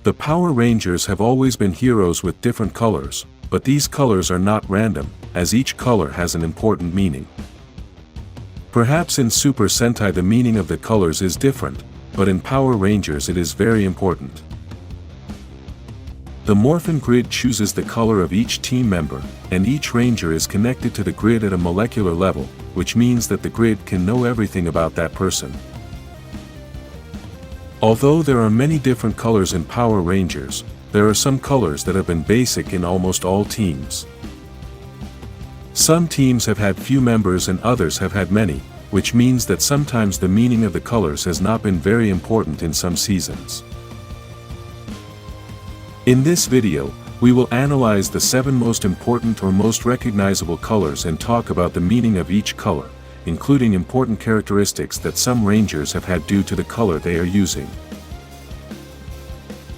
The Power Rangers have always been heroes with different colors, but these colors are not random, as each color has an important meaning. Perhaps in Super Sentai the meaning of the colors is different, but in Power Rangers it is very important. The Morphin grid chooses the color of each team member, and each ranger is connected to the grid at a molecular level, which means that the grid can know everything about that person. Although there are many different colors in Power Rangers, there are some colors that have been basic in almost all teams. Some teams have had few members and others have had many, which means that sometimes the meaning of the colors has not been very important in some seasons. In this video, we will analyze the 7 most important or most recognizable colors and talk about the meaning of each color, including important characteristics that some Rangers have had due to the color they are using.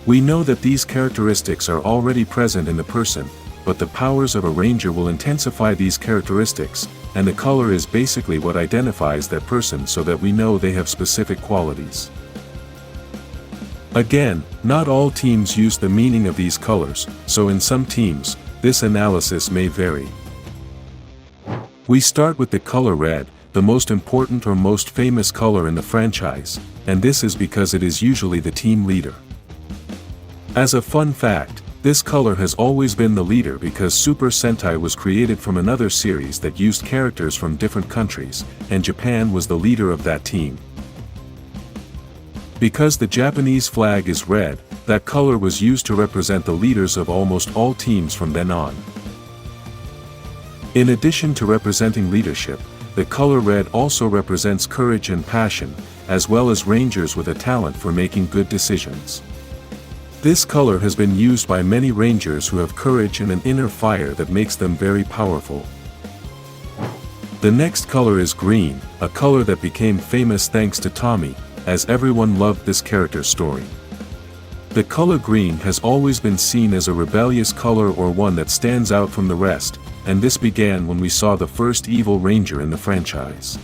We know that these characteristics are already present in the person, but the powers of a Ranger will intensify these characteristics, and the color is basically what identifies that person so that we know they have specific qualities. Again, not all teams use the meaning of these colors, so in some teams, this analysis may vary. We start with the color red, the most important or most famous color in the franchise, and this is because it is usually the team leader. As a fun fact, this color has always been the leader because Super Sentai was created from another series that used characters from different countries, and Japan was the leader of that team. Because the Japanese flag is red, that color was used to represent the leaders of almost all teams from then on. In addition to representing leadership, the color red also represents courage and passion, as well as Rangers with a talent for making good decisions. This color has been used by many Rangers who have courage and an inner fire that makes them very powerful. The next color is green, a color that became famous thanks to Tommy, as everyone loved this character's story. The color green has always been seen as a rebellious color or one that stands out from the rest, and this began when we saw the first evil Ranger in the franchise.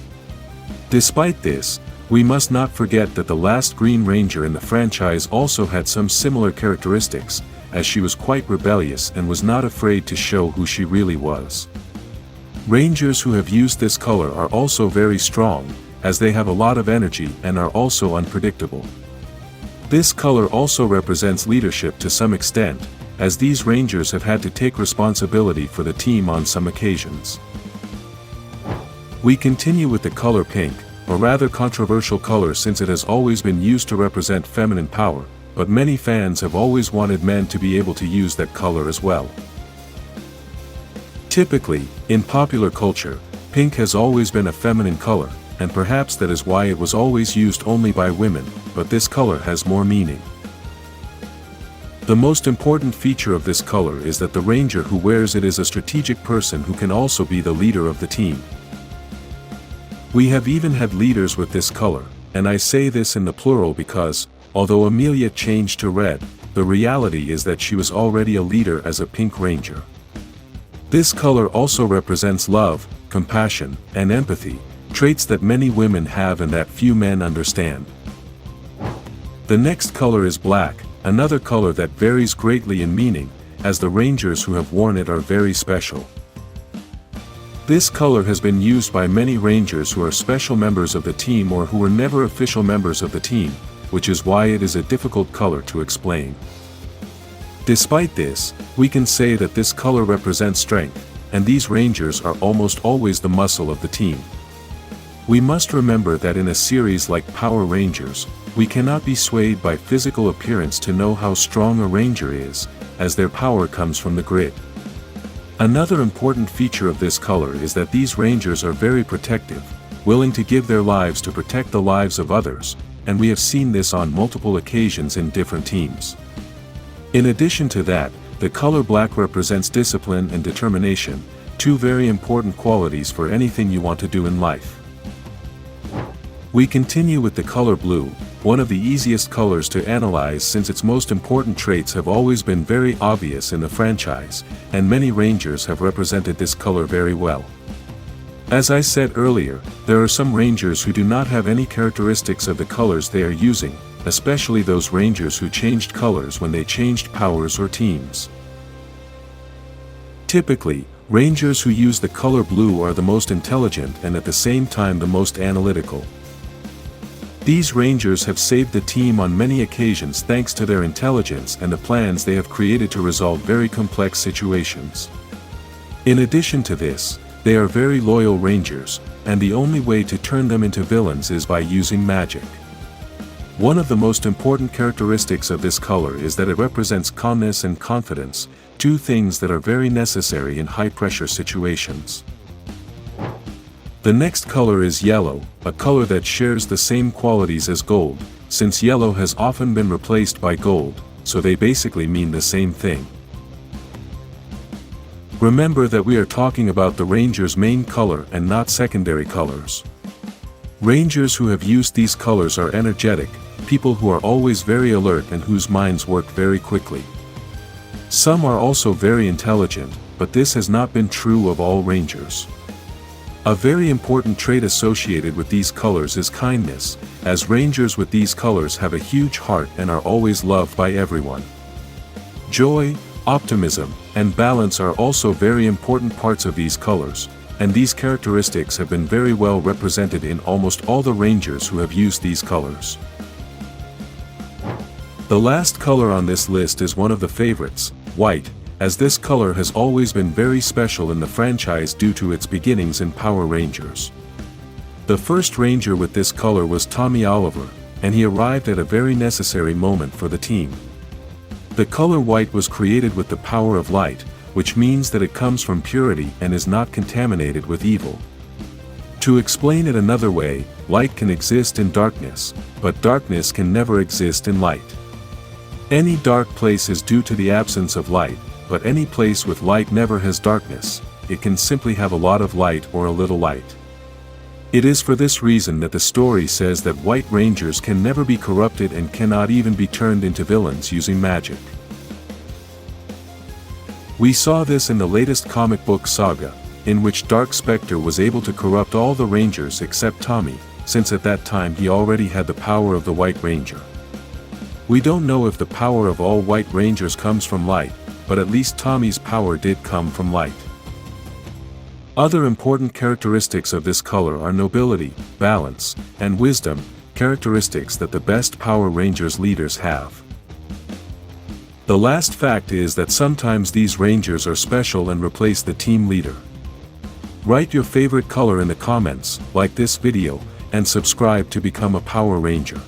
Despite this, we must not forget that the last Green Ranger in the franchise also had some similar characteristics, as she was quite rebellious and was not afraid to show who she really was. Rangers who have used this color are also very strong, as they have a lot of energy and are also unpredictable. This color also represents leadership to some extent, as these Rangers have had to take responsibility for the team on some occasions. We continue with the color pink, a rather controversial color since it has always been used to represent feminine power, but many fans have always wanted men to be able to use that color as well. Typically, in popular culture, pink has always been a feminine color, and perhaps that is why it was always used only by women, but this color has more meaning. The most important feature of this color is that the Ranger who wears it is a strategic person who can also be the leader of the team. We have even had leaders with this color, and I say this in the plural because, although Amelia changed to red, the reality is that she was already a leader as a Pink Ranger. This color also represents love, compassion, and empathy, traits that many women have and that few men understand. The next color is black, another color that varies greatly in meaning, as the Rangers who have worn it are very special. This color has been used by many Rangers who are special members of the team or who were never official members of the team, which is why it is a difficult color to explain. Despite this, we can say that this color represents strength, and these Rangers are almost always the muscle of the team. We must remember that in a series like Power Rangers, we cannot be swayed by physical appearance to know how strong a Ranger is, as their power comes from the grid. Another important feature of this color is that these Rangers are very protective, willing to give their lives to protect the lives of others, and we have seen this on multiple occasions in different teams. In addition to that, the color black represents discipline and determination, two very important qualities for anything you want to do in life. We continue with the color blue, one of the easiest colors to analyze since its most important traits have always been very obvious in the franchise, and many Rangers have represented this color very well. As I said earlier, there are some Rangers who do not have any characteristics of the colors they are using, especially those Rangers who changed colors when they changed powers or teams. Typically, Rangers who use the color blue are the most intelligent and at the same time the most analytical. These Rangers have saved the team on many occasions thanks to their intelligence and the plans they have created to resolve very complex situations. In addition to this, they are very loyal Rangers, and the only way to turn them into villains is by using magic. One of the most important characteristics of this color is that it represents calmness and confidence, two things that are very necessary in high-pressure situations. The next color is yellow, a color that shares the same qualities as gold, since yellow has often been replaced by gold, so they basically mean the same thing. Remember that we are talking about the Ranger's main color and not secondary colors. Rangers who have used these colors are energetic, people who are always very alert and whose minds work very quickly. Some are also very intelligent, but this has not been true of all Rangers. A very important trait associated with these colors is kindness, as Rangers with these colors have a huge heart and are always loved by everyone. Joy, optimism, and balance are also very important parts of these colors, and these characteristics have been very well represented in almost all the Rangers who have used these colors. The last color on this list is one of the favorites, white, as this color has always been very special in the franchise due to its beginnings in Power Rangers. The first Ranger with this color was Tommy Oliver, and he arrived at a very necessary moment for the team. The color white was created with the power of light, which means that it comes from purity and is not contaminated with evil. To explain it another way, light can exist in darkness, but darkness can never exist in light. Any dark place is due to the absence of light, but any place with light never has darkness, it can simply have a lot of light or a little light. It is for this reason that the story says that White Rangers can never be corrupted and cannot even be turned into villains using magic. We saw this in the latest comic book saga, in which Dark Spectre was able to corrupt all the Rangers except Tommy, since at that time he already had the power of the White Ranger. We don't know if the power of all White Rangers comes from light, but at least Tommy's power did come from light. Other important characteristics of this color are nobility, balance, and wisdom, characteristics that the best Power Rangers leaders have. The last fact is that sometimes these Rangers are special and replace the team leader. Write your favorite color in the comments, like this video, and subscribe to become a Power Ranger.